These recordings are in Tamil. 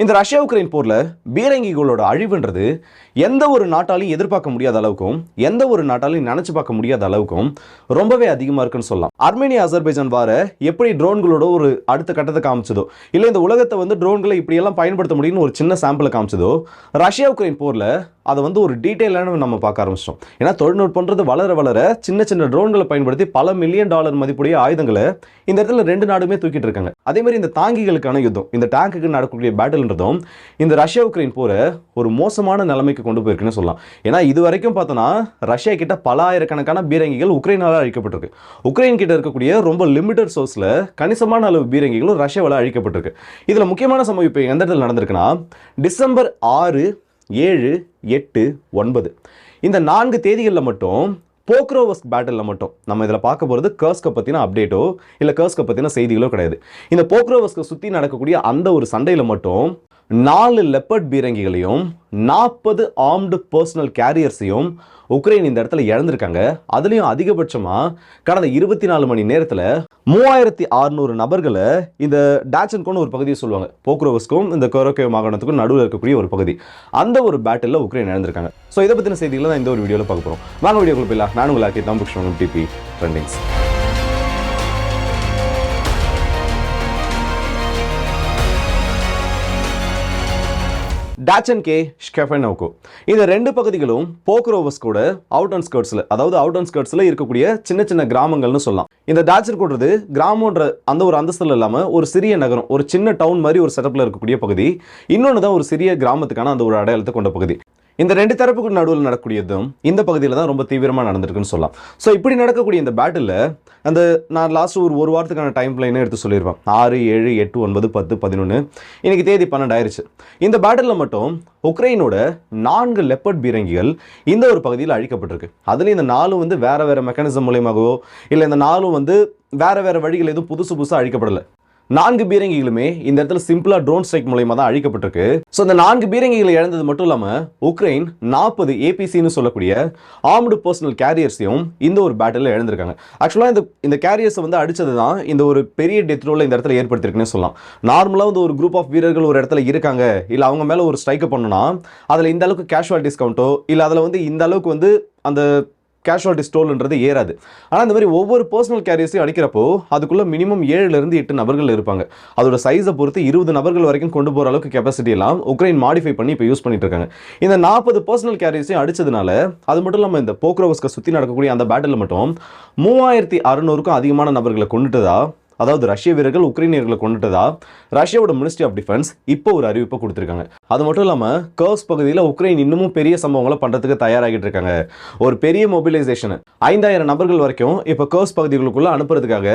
இந்த ரஷ்யா உக்ரைன் போர்ல பீரங்கிகளோட அழிவுன்றது எந்த ஒரு நாட்டாலையும் எதிர்பார்க்க முடியாத அளவுக்கும் எந்த ஒரு நாட்டாலையும் நினைச்சு பார்க்க முடியாத அளவுக்கும் ரொம்பவே அதிகமா இருக்குன்னு சொல்லலாம். அர்மேனியா அசர்பைஜான் வார எப்படி ட்ரோன்களோட ஒரு அடுத்த கட்டத்தை காமிச்சதோ, இல்ல இந்த உலகத்தை ட்ரோன்களை இப்படி எல்லாம் பயன்படுத்த முடியும்னு ஒரு சின்ன சாம்பிளை காமிச்சதோ, ரஷ்யா உக்ரைன் போர்ல அதை ஒரு டீட்டெயிலான நம்ம பார்க்க ஆரம்பிச்சிட்டோம். ஏன்னா தொழில்நுட்பன்றது வளர வளர சின்ன சின்ன ட்ரோன்களை பயன்படுத்தி பல மில்லியன் டாலர் மதிப்புடைய ஆயுதங்களை இந்த இடத்துல ரெண்டு நாடுமே தூக்கிட்டு இருக்காங்க. அதே மாதிரி இந்த தாங்கிகளுக்கான யுத்தம், இந்த டேங்குக்கு நடக்கக்கூடிய பேட்டில்ன்றதும் இந்த ரஷ்யா உக்ரைன் போரை ஒரு மோசமான நிலைமைக்கு கொண்டு போயிருக்குன்னு சொல்லலாம். ஏன்னா இது வரைக்கும் பார்த்தோன்னா ரஷ்யா கிட்ட பல ஆயிரக்கணக்கான பீரங்கிகள் உக்ரைனால அழிக்கப்பட்டிருக்கு. உக்ரைன் கிட்ட இருக்கக்கூடிய ரொம்ப லிமிட்டட் சோர்ஸ்ல கணிசமான அளவு பீரங்கிகளும் ரஷ்யாவால் அழிக்கப்பட்டிருக்கு. இதுல முக்கியமான சம்பவம் இப்போ எந்த இடத்துல நடந்திருக்குன்னா, டிசம்பர் 6, 7, 8, 9 இந்த 4 தேதிகளில் மட்டும் போக்ரோவஸ்க் பேட்டிலில் மட்டும் நம்ம இதில் பார்க்க போகிறது கர்ஸ்கை பற்றின அப்டேட்டோ இல்லை கர்ஸ்கை பற்றின செய்திகளோ கிடையாது. இந்த போக்ரோவஸ்கை சுற்றி நடக்கக்கூடிய அந்த ஒரு சண்டையில் மட்டும் 4 லெப்பர்ட் பீரங்கிகளையும் 40 ஆர்ம்டு பர்சனல் கேரியர்ஸையும் உக்ரைன் இந்த இடத்துல இழந்திருக்காங்க. அதுலேயும் அதிகபட்சமாக கடந்த 24 மணி நேரத்தில் 3600 நபர்களை இந்த டாச்சன்கோன்னு ஒரு பகுதியை சொல்லுவாங்க, போக்ரோவஸ்க்கும் இந்த கொரோக்கேவ் மாகாணத்துக்கும் நடுவில் இருக்கக்கூடிய ஒரு பகுதி, அந்த ஒரு பேட்டில் உக்ரைன் இழந்திருக்காங்க. ஸோ இதை பற்றின செய்திகளை தான் இந்த ஒரு வீடியோவில் பார்க்க போகிறோம். வாங்க வீடியோக்குள்ள போயிடலாம். நான் உங்களுக்கு தான் டிபி ட்ரெண்டிங்ஸ். டாச்சன்கே, ஸ்கெஃபனோவோ இந்த ரெண்டு பகுதிகளும் போக்ரோவஸ்கோட அவுட் அண்ட் ஸ்கர்ட்ஸில், அதாவது அவுட் அண்ட் ஸ்கர்ட்ஸில் இருக்கக்கூடிய சின்ன சின்ன கிராமங்கள்னு சொல்லலாம். இந்த டாச்சன்கோன்றது கிராமன்ற அந்த ஒரு அந்தஸ்தில் இல்லாமல் ஒரு சிறிய நகரம், ஒரு சின்ன டவுன் மாதிரி ஒரு செட்டப்பில் இருக்கக்கூடிய பகுதி. இன்னொன்று தான் ஒரு சிறிய கிராமத்துக்கான அந்த ஒரு அடையாளத்தை கொண்ட பகுதி. இந்த ரெண்டு தரப்புக்கு நடுவில் நடக்கூடியதும் இந்த பகுதியில் தான் ரொம்ப தீவிரமாக நடந்திருக்குன்னு சொல்லலாம். ஸோ இப்படி நடக்கக்கூடிய இந்த பேட்டில் அந்த நான் லாஸ்ட் ஒரு வாரத்துக்கான டைம் லைனை எடுத்து சொல்லியிருப்பேன். 6, 7, 8, 9, 10, 11 இன்னைக்கு தேதி 12 ஆயிடுச்சு. இந்த பேட்டில் மட்டும் உக்ரைனோட 4 லெப்பர்ட் பீரங்கிகள் இந்த ஒரு பகுதியில் அழிக்கப்பட்டிருக்கு. அதுலேயும் இந்த 4 வேற வேற மெக்கானிசம் மூலயமாகவோ இல்லை இந்த 4 வேற வேற வழிகள் எதுவும் புதுசாக அழிக்கப்படலை. 4 பீரங்கிகளுமே இந்த இடத்துல சிம்பிளா ட்ரோன் ஸ்ட்ரைக் மூலமா தான் அழிக்கப்பட்டிருக்கு. ஸோ இந்த 4 பீரங்கிகளை இழந்தது மட்டும் இல்லாமல் உக்ரைன் 40 ஏபிசின்னு சொல்லக்கூடிய ஆர்ம்டு பர்சனல் கேரியர்ஸையும் இந்த ஒரு பேட்டில் இழந்திருக்காங்க. ஆக்சுவலாக இந்த கேரியர்ஸை அடிச்சது தான் இந்த ஒரு பெரிய டெத் ரோலை இந்த இடத்துல ஏற்படுத்திருக்குன்னு சொல்லலாம். நார்மலாக ஒரு குரூப் ஆஃப் வீரர்கள் ஒரு இடத்துல இருக்காங்க, இல்லை அவங்க மேலே ஒரு ஸ்ட்ரைக்கை பண்ணணும்னா அதில் இந்த அளவுக்கு கேஷுவல் டிஸ்கவுண்ட்டோ இல்லை அதில் இந்த அளவுக்கு அந்த கேஷுவாலிட்டி ஸ்டோல்ன்றது ஏறாது. ஆனால் இந்த மாதிரி ஒவ்வொரு பர்சனல் கேரியர்ஸையும் அடிக்கிறப்போ அதுக்குள்ளே மினிமம் 7லேருந்து 8 நபர்கள் இருப்பாங்க. அதோட சைஸை பொறுத்து 20 நபர்கள் வரைக்கும் கொண்டு போகிற அளவுக்கு கெப்பாசிட்டி எல்லாம் உக்ரைன் மாடிஃபை பண்ணி இப்போ யூஸ் பண்ணிட்டு இருக்காங்க. இந்த 40 பர்சனல் கேரியர்ஸையும் அடிச்சதுனால அது மட்டும் இல்லாமல் இந்த போக்ரோவஸ்கை சுற்றி நடக்கக்கூடிய அந்த பேட்டில் மட்டும் 3600க்கும் அதிகமான நபர்களை கொண்டுட்டதா, அதாவது ரஷ்ய வீரர்கள் உக்ரைனியர்களை கொண்டுட்டதா ரஷ்யாவோட மினிஸ்ட்ரி ஆஃப் டிஃபென்ஸ் இப்போ ஒரு அறிவிப்பை கொடுத்துருக்காங்க. அது மட்டும் இல்லாமல் கர்ஸ் பகுதியில் உக்ரைன் இன்னமும் பெரிய சம்பவங்களை பண்ணுறதுக்கு தயாராகிட்டு இருக்காங்க. ஒரு பெரிய மொபிலைசேஷன் 5000 நபர்கள் வரைக்கும் இப்போ கர்ஸ் பகுதிகளுக்குள்ள அனுப்புறதுக்காக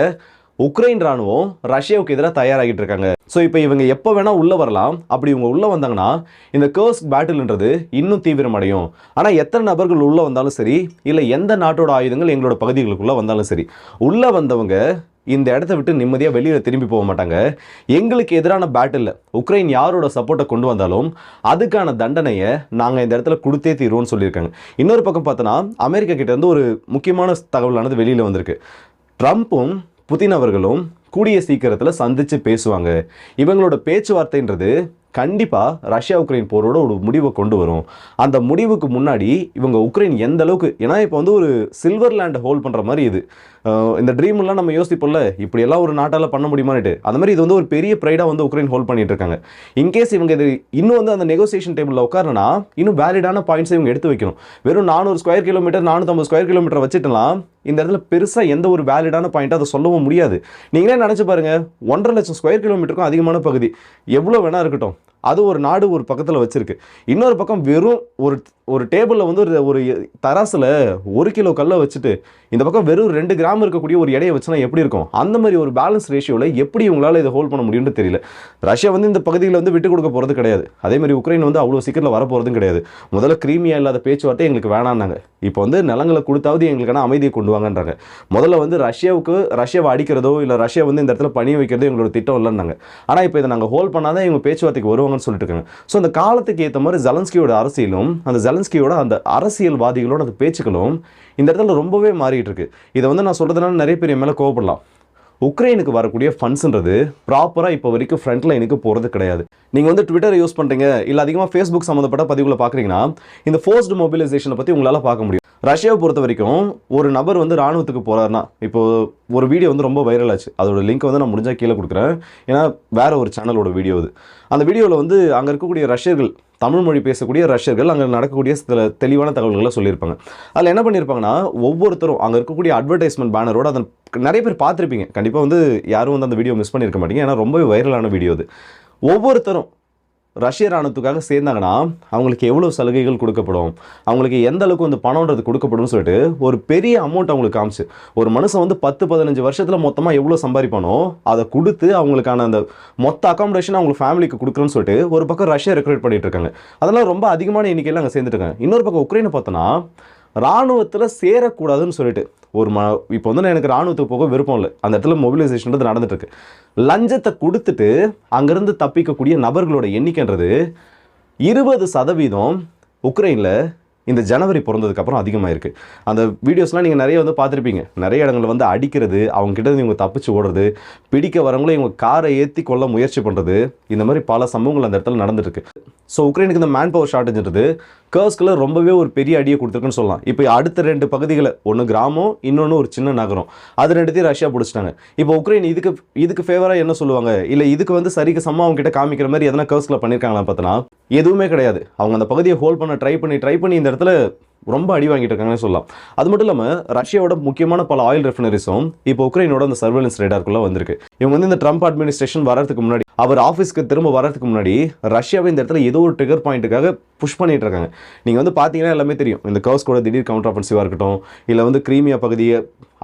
உக்ரைன் ராணுவம் ரஷ்யாவுக்கு எதிராக தயாராகிட்டு இருக்காங்க. ஸோ இப்போ இவங்க எப்போ வேணால் உள்ளே வரலாம். அப்படி இவங்க உள்ளே வந்தாங்கன்னா இந்த கர்ஸ் பேட்டில்ன்றது இன்னும் தீவிரமடையும். ஆனால் எத்தனை நபர்கள் உள்ளே வந்தாலும் சரி, இல்லை எந்த நாட்டோட ஆயுதங்கள் எங்களோட பகுதிகளுக்குள்ளே வந்தாலும் சரி, உள்ளே வந்தவங்க இந்த இடத்த விட்டு நிம்மதியாக வெளியில் திரும்பி போக மாட்டாங்க. எங்களுக்கு எதிரான பேட்டில் உக்ரைன் யாரோட சப்போர்ட்டை கொண்டு வந்தாலும் அதுக்கான தண்டனையை நாங்கள் இந்த இடத்துல கொடுத்தே தீருவோம்னு சொல்லியிருக்காங்க. இன்னொரு பக்கம் பார்த்தோன்னா அமெரிக்கா கிட்டேருந்து ஒரு முக்கியமான தகவலானது வெளியில் வந்திருக்கு. ட்ரம்ப்பும் புதின் அவர்களும் கூடிய சீக்கிரத்தில் சந்தித்து பேசுவாங்க. இவங்களோட பேச்சுவார்த்தைன்றது கண்டிப்பாக ரஷ்யா உக்ரைன் போரோட ஒரு முடிவை கொண்டு வரும். அந்த முடிவுக்கு முன்னாடி இவங்க உக்ரைன் எந்த அளவுக்கு, ஏன்னா இப்போ ஒரு சில்வர் லேண்டை ஹோல்ட் பண்ணுற மாதிரி இது இந்த ட்ரீம்லாம் நம்ம யோசிப்போம்ல, இப்படியெல்லாம் ஒரு நாட்டால் பண்ண முடியுமான்ட்டு, அந்த மாதிரி இது ஒரு பெரிய ப்ரைடாக உக்ரைன் ஹோல்ட் பண்ணிட்டு இருக்காங்க. இன்கேஸ் இவங்க இது இன்னும் அந்த நெகோசியேஷன் டேபிளில் உட்காரனா இன்னும் வேலிடான பாயிண்ட்ஸை இவங்க எடுத்து வைக்கணும். வெறும் 400 ஸ்கொயர் கிலோமீட்டர் 450 ஸ்கொயர் கிலோமீட்டர் வச்சுட்டலாம் இந்த இடத்துல பெருசாக எந்த ஒரு வேலிடான பாயிண்ட்டை அதை சொல்லவும் முடியாது. நீங்களே நினச்சி பாருங்க, 1.5 லட்சம் ஸ்கொயர் கிலோமீட்டருக்கும் அதிகமான பகுதி எவ்வளோ வேணா இருக்கட்டும், அது ஒரு நாடு ஒரு பக்கத்தில் வச்சிருக்கு. இன்னொரு பக்கம் வெறும் ஒரு டேபிளில் ஒரு தராசில் 1 கிலோ கல்லை வச்சுட்டு இந்த பக்கம் வெறும் 2 கிராம் இருக்கக்கூடிய ஒரு எடையை வச்சுனா எப்படி இருக்கும்? அந்த மாதிரி ஒரு பேலன்ஸ் ரேஷியோவில் எப்படி இவங்களால் இதை ஹோல்ட் பண்ண முடியும்னு தெரியல. ரஷ்யா இந்த பகுதியில் விட்டு கொடுக்க போகிறது கிடையாது. அதே மாதிரி உக்ரைன் அவ்வளோ சீக்கிரத்தில் வரப்போகிறதும் கிடையாது. முதல்ல கிரீமியா இல்லாத பேச்சுவார்த்தை எங்களுக்கு வேணான்னாங்க. இப்போ நிலங்களை கொடுத்தாவது எங்களுக்கான அமைதியை கொண்டு வாங்கன்றாங்க. முதல்ல ரஷ்யாவை அடிக்கிறதோ இல்லை ரஷ்யா இந்த இடத்துல பணிய வைக்கிறதோ எங்களோட திட்டம் இல்லைன்னாங்க. ஆனால் இப்போ இதை நாங்கள் ஹோல்ட் பண்ணாதான் இவங்க பேச்சுவார்த்தைக்கு வருவாங்கன்னு சொல்லிட்டு இருக்காங்க. ஸோ அந்த காலத்துக்கு ஏற்ற மாதிரி ஜெலன்ஸ்கியோட அரசியலும் அந்த ஜெலன்ஸ்கியோட அந்த அரசியல்வாதிகளோட அந்த பேச்சுக்களும் இந்த இடத்துல ரொம்பவே மாறிட்டு இருக்கு. இதை நான் சொல்றதுனால நிறைய பேர் மேலே கோவப்படலாம். உக்ரைனுக்கு வரக்கூடிய ஃபண்ட்ஸ்ன்றது ப்ராப்பராக இப்போ வரைக்கும் ஃப்ரண்ட் லைனுக்கு போகிறது கிடையாது. நீங்கள் வந்து ட்விட்டர் யூஸ் பண்ணுறீங்க இல்லை அதிகமாக ஃபேஸ்புக் சம்மந்தப்பட்ட பதிவுகளை பார்க்குறீங்கன்னா இந்த ஃபோர்ஸ்டு மொபிலைசேஷனை பற்றி உங்களால் பார்க்க முடியும். ரஷ்யாவை பொறுத்த வரைக்கும் ஒரு நபர் வந்து ராணுவத்துக்கு போகிறாருன்னா, இப்போ ஒரு வீடியோ வந்து ரொம்ப வைரல் ஆச்சு, அதோட லிங்க் வந்து நான் முடிஞ்சால் கீழே கொடுக்குறேன், ஏன்னா வேற ஒரு சேனலோட வீடியோ அது. அந்த வீடியோவில் வந்து அங்கே இருக்கக்கூடிய ரஷ்யர்கள், தமிழ் மொழி பேசக்கூடிய ரஷ்யர்கள் அங்கே நடக்கக்கூடிய சில தெளிவான தகவல்களை சொல்லியிருப்பாங்க. அதில் என்ன பண்ணியிருப்பாங்கன்னா, ஒவ்வொருத்தரும் அங்கே இருக்கக்கூடிய அட்வர்டைஸ்மெண்ட் பேனரோட அதை நிறைய பேர் பார்த்துருப்பீங்க, கண்டிப்பாக வந்து யாரும் வந்து அந்த வீடியோ மிஸ் பண்ணியிருக்க மாட்டீங்க, ஏன்னா ரொம்பவே வைரலான வீடியோ அது. ஒவ்வொருத்தரும் ரஷ்ய ராணுவத்துக்காக சேர்ந்தாங்கன்னா அவங்களுக்கு எவ்வளோ சலுகைகள் கொடுக்கப்படும், அவங்களுக்கு எந்த அளவுக்கு வந்து பணம்ன்றது கொடுக்கப்படும் சொல்லிட்டு ஒரு பெரிய அமௌண்ட் அவங்களுக்கு காமிச்சு, ஒரு மனுஷன் வந்து 10-15 வருஷத்தில் மொத்தமாக எவ்வளோ சம்பாதிப்பானோ அதை கொடுத்து அவங்களுக்கான அந்த மொத்த அகாமடேஷன் அவங்க ஃபேமிலிக்கு கொடுக்குறோன்னு சொல்லிட்டு ஒரு பக்கம் ரஷ்யா ரெக்ரூட் பண்ணிட்டு இருக்காங்க. அதெல்லாம் ரொம்ப அதிகமான எண்ணிக்கையில் அங்கே சேர்ந்துட்டு இருக்காங்க. இன்னொரு பக்கம் உக்ரைனை பார்த்தோன்னா ராணுவத்தில் சேரக்கூடாதுன்னு சொல்லிட்டு இப்போ வந்து எனக்கு ராணுவத்துக்கு போக விருப்பம் இல்லை, அந்த இடத்துல மொபிலைசேஷன்றது நடந்துட்டு இருக்கு. லஞ்சத்தை கொடுத்துட்டு அங்கேருந்து தப்பிக்கக்கூடிய நபர்களோட எண்ணிக்கைன்றது 20% உக்ரைனில் இந்த ஜனவரி பிறந்ததுக்கப்புறம் அதிகமாக இருக்குது. அந்த வீடியோஸ்லாம் நீங்கள் நிறைய வந்து பார்த்துருப்பீங்க. நிறைய இடங்களில் வந்து அடிக்கிறது, அவங்க கிட்ட இவங்க தப்பிச்சு ஓடுறது, பிடிக்க வரவங்களும் இவங்க காரை ஏற்றி கொள்ள முயற்சி பண்ணுறது, இந்த மாதிரி பல சம்பவங்கள் அந்த இடத்துல நடந்துருக்கு. ஸோ உக்ரைனுக்கு இந்த மேன் பவர் ஷார்ட்டேஜ்ன்றது கர்ஸ்கில் ரொம்பவே ஒரு பெரிய அடியை கொடுத்துருக்குன்னு சொல்லலாம். இப்போ அடுத்த 2 பகுதிகளை, ஒன்று கிராமம், இன்னொன்று ஒரு சின்ன நகரம், அது 2த்தையும் ரஷ்யா பிடிச்சிட்டாங்க. இப்போ உக்ரைன் இதுக்கு ஃபேவராக என்ன சொல்லுவாங்க, இல்லை இதுக்கு வந்து சரிக்கு சமமாக அவங்க கிட்ட காமிக்கிற மாதிரி எதனா கர்ஸ்கில் பண்ணியிருக்காங்களா பார்த்தோன்னா எதுவுமே கிடையாது. அவங்க அந்த பகுதியை ஹோல்ட் பண்ண ட்ரை பண்ணி இந்த இடத்துல ரொம்ப அடி வாங்கிட்டு இருக்காங்கன்னு சொல்லலாம். அது மட்டும் இல்லாமல் ரஷ்யாவோட முக்கியமான பல ஆயில் ரெஃபினரிஸும் இப்போ உக்ரைனோட அந்த சர்வேலன்ஸ் ரேடாருக்குள்ள வந்திருக்கு. இவங்க வந்து இந்த ட்ரம்ப் அட்மினிஸ்ட்ரேஷன் வரதுக்கு முன்னாடி, அவர் ஆஃபீஸ்க்கு திரும்ப வரதுக்கு முன்னாடி ரஷ்யாவை இந்த இடத்துல ஏதோ ஒரு ட்ரிகர் பாயிண்ட்டுக்காக புஷ் பண்ணிட்டு இருக்காங்க. நீங்கள் வந்து பார்த்தீங்கன்னா எல்லாமே தெரியும், இந்த கர்ஸ் கூட திடீர் கவுண்டர் ஆஃபென்சிவாக இருக்கட்டும், இல்லை வந்து கிரீமியா பகுதியை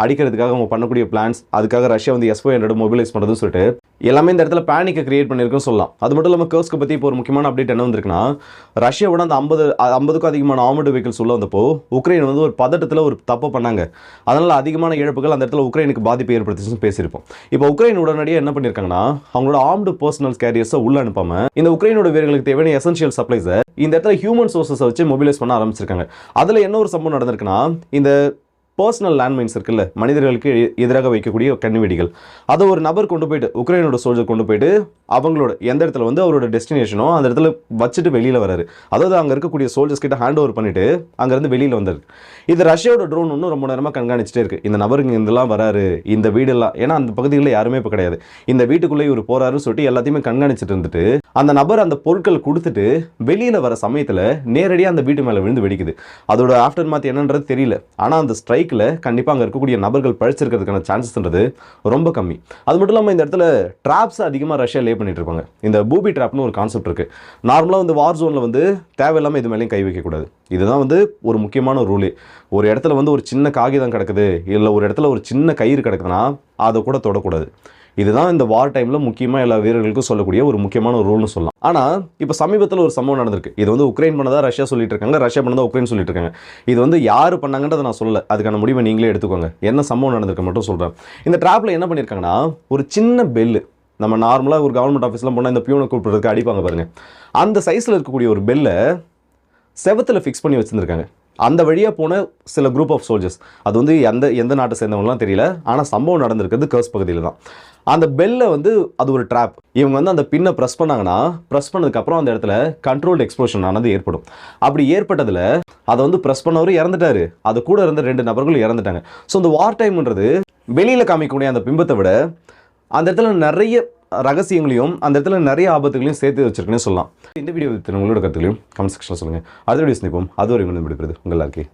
அடிக்கிறதுக்காக அவங்க பண்ணக்கூடிய பிளான்ஸ், அதுக்காக ரஷ்யா வந்து S-400 மொபிலைஸ் பண்ணுறதுன்னு சொல்லிட்டு எல்லாமே இந்த இடத்துல பேனிக்கை கிரியேட் பண்ணியிருக்குன்னு சொல்லலாம். அது மட்டும் இல்லாமல் கர்ஸ்க்கு பற்றி இப்போ ஒரு முக்கியமான அப்டேட் என்ன வந்திருக்குன்னா, ரஷ்யாவோட அந்த 50க்கும் அதிகமான ஆர்மர்டு வெஹிக்கிள்ஸ் உள்ள வந்தப்போ உக்ரைன் வந்து ஒரு பதட்டத்தில் ஒரு தப்பு பண்ணாங்க, அதனால் அதிகமான இழப்புகள் அந்த இடத்துல உக்ரைனுக்கு பாதிப்பு ஏற்படுத்திச்சுன்னு பேசியிருப்போம். இப்போ உக்ரைன் உடனடியாக என்ன பண்ணியிருக்காங்கன்னா, அவங்களோட ஆர்ம்டு பர்சனல் கேரியர்ஸை உள்ள அனுப்பாமல் இந்த உக்ரைனோட வீரர்களுக்கு தேவையான எசென்ஷியல் சப்ளைஸை இந்த இடத்துல ஹியூமன் சோர்சஸை வச்சு மொபிலைஸ் பண்ண ஆரம்பிச்சிருக்காங்க. அதில் என்ன ஒரு சம்பவம் நடந்திருக்குன்னா, இந்த பர்சனல் லேண்ட்மைன்ஸ் இருக்குல்ல, மனிதர்களுக்கு எதிராக வைக்கக்கூடிய கண்ணிவெடிகள், அதை ஒரு நபர் கொண்டு போயிட்டு, உக்ரைனோட சோல்ஜர் கொண்டு போயிட்டு அவங்களோட எந்த இடத்துல வந்து அவரோட டெஸ்டினேஷனோ அந்த இடத்துல வச்சுட்டு வெளியில் வராரு. அதாவது அங்கே இருக்கக்கூடிய சோல்ஜர்ஸ் கிட்ட ஹேண்ட் ஓவர் பண்ணிட்டு அங்கேருந்து வெளியில் வந்தார். இது ரஷ்யாவோட ட்ரோன் இன்னும் ரொம்ப நேரமாக கண்காணிச்சிட்டே இருக்கு. இந்த நபருக்கு இதெல்லாம் வராரு, இந்த வீடெல்லாம், ஏன்னா அந்த பகுதிகளில் யாருமே இப்போ கிடையாது, இந்த வீட்டுக்குள்ளே இவர் போறாருன்னு சொல்லிட்டு எல்லாத்தையுமே கண்காணிச்சிட்டு இருந்துட்டு அந்த நபர் அந்த பொருட்கள் கொடுத்துட்டு வெளியில் வர சமயத்தில் நேரடியாக அந்த வீட்டு மேலே விழுந்து வெடிக்குது. அதோட ஆஃப்டர் மாத் என்னன்றது தெரியல. ஆனால் அந்த ஸ்ட்ரைக்கில் கண்டிப்பாக அங்கே இருக்கக்கூடிய நபர்கள் பழிச்சிருக்கிறதுக்கான சான்சஸ்ன்றது ரொம்ப கம்மி. அது மட்டும் இல்லாமல் இந்த இடத்துல ட்ராப்ஸ் அதிகமாக ரஷ்யா லே பண்ணிட்டு இருப்பாங்க. இந்த பூபி ட்ராப்னு ஒரு கான்செப்ட் இருக்குது. நார்மலாக வந்து வார் ஜோனில் வந்து தேவையில்லாமல் இது மேலேயும் கை வைக்கக்கூடாது. இதுதான் வந்து ஒரு முக்கியமான ரூலு. ஒரு இடத்துல வந்து ஒரு சின்ன காகிதம் கிடக்குது, இல்லை ஒரு இடத்துல ஒரு சின்ன கயிறு கிடக்குதுன்னா அதை கூட தொடக்கூடாது. இதுதான் இந்த வார் டைமில் முக்கியமாக எல்லா வீரர்களுக்கும் சொல்லக்கூடிய ஒரு முக்கியமான ஒரு ரூல்னு சொல்லலாம். ஆனால் இப்போ சமீபத்தில் ஒரு சம்பவம் நடந்திருக்கு. இது வந்து உக்ரைன் பண்ணதா ரஷ்யா சொல்லிட்டு இருக்காங்க, ரஷ்யா பண்ணதா உக்ரைன் சொல்லிட்டு இருக்காங்க. இது வந்து யார் பண்ணாங்கன்றதை நான் சொல்லலை, அதுக்கான முடிவை நீங்களே எடுத்துக்கோங்க. என்ன சம்பவம் நடந்திருக்க மட்டும் சொல்கிறேன். இந்த ட்ராப்பில் என்ன பண்ணியிருக்காங்கன்னா, ஒரு சின்ன பெல்லு, நம்ம நார்மலாக ஒரு கவர்மெண்ட் ஆஃபீஸ்லாம் போனால் இந்த பியூனை கூப்பிட்றதுக்கு அடிப்பாங்க பாருங்கள், அந்த சைஸில் இருக்கக்கூடிய ஒரு பெல்லை செவத்தில் ஃபிக்ஸ் பண்ணி வச்சுருந்துருக்காங்க. அந்த வழியாக போன சில குரூப் ஆஃப் சோல்ஜர்ஸ், அது வந்து எந்த நாட்டை சேர்ந்தவங்கலாம் தெரியல, ஆனால் சம்பவம் நடந்திருக்கிறது கர்ஸ் பகுதியில் தான். அந்த பெல்லை வந்து அது ஒரு ட்ராப். இவங்க வந்து அந்த பின்னை ப்ரெஸ் பண்ணாங்கன்னா, ப்ரெஸ் பண்ணதுக்கப்புறம் அந்த இடத்துல கண்ட்ரோல்டு எக்ஸ்ப்ளோஷன் ஆனது ஏற்படும். அப்படி ஏற்பட்டதில் அதை வந்து ப்ரெஸ் பண்ணவர் இறந்துட்டாரு, அது கூட இருந்த 2 நபர்களும் இறந்துட்டாங்க. ஸோ இந்த வார் டைம்ன்றது வெளியில் காமிக்கக்கூடிய அந்த பிம்பத்தை விட அந்த இடத்துல நிறைய ரகசியங்களையும் அந்த இடத்துல நிறைய ஆபத்துகளையும் சேர்த்து வச்சிருக்குன்னு சொல்லலாம். இந்த வீடியோ உங்களோட கருத்துக்களையும் கமெண்ட் செக்ஷனில் சொல்லுங்கள். அடுத்த வீடியோ சந்திப்போம். அது வரை விடைபெறுவது உங்கள் எல்லாருக்கே.